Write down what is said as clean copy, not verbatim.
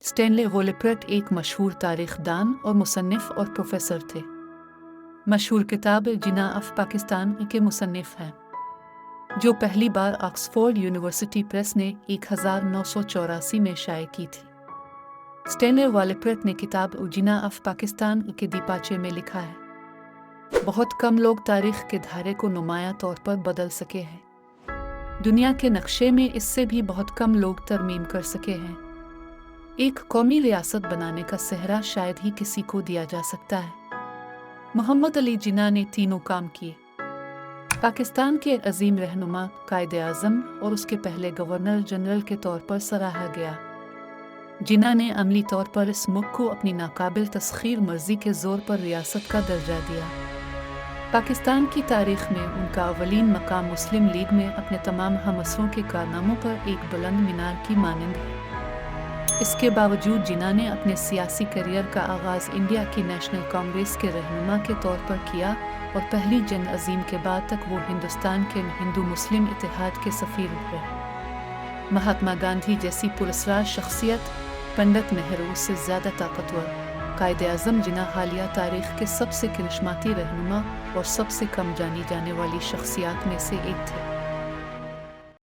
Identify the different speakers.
Speaker 1: Stanley वोलेप्रेट एक मशहूर तारीख दान और मुसन्निफ और प्रोफेसर थे। मशहूर किताब जिना ऑफ पाकिस्तान के मुसन्निफ हैं, जो पहली बार ऑक्सफोर्ड यूनिवर्सिटी प्रेस ने 1984 में शाये की थी। स्टैनले वोलेप्रेट ने किताब जिना ऑफ पाकिस्तान के दीपाचे में लिखा है, बहुत कम लोग तारीख के धारे को नुमाया तौर पर बदल सके हैं। दुनिया के नक्शे में इससे भी बहुत कम लोग तरमीम कर सके हैं। एक कौमी रियासत बनाने का सेहरा शायद ही किसी को दिया जा सकता है। मोहम्मद अली जिन्ना ने तीनों काम किए। पाकिस्तान के अजीम रहनुमा, कायदे आज़म और उसके पहले गवर्नर जनरल के तौर पर सराहा गया। जिन्ना ने अमली तौर पर इस मुल्क को अपनी नाकाबिल तस्खीर मर्जी के जोर पर रियासत का दर्जा दिया। पाकिस्तान की तारीख में उनका अवलीन मकाम मुस्लिम लीग में अपने तमाम हमअसरों के कारनामों पर एक बुलंद मीनार की मानंद है। इसके बावजूद जिन्ना ने अपने सियासी करियर का आगाज़ इंडिया की नेशनल कांग्रेस के रहनुमा के तौर पर किया और पहली जंग अजीम के बाद तक वो हिंदुस्तान के हिंदू मुस्लिम इत्तेहाद के सफ़ीर रहे। महात्मा गांधी जैसी पुरस्कार शख्सियत, पंडित नेहरू से ज़्यादा ताकतवर कायदे आज़म जिन्ना हालिया तारीख के सबसे करिश्माती रहनुमा और सबसे कम जानी जाने वाली शख्सियात में से एक थे।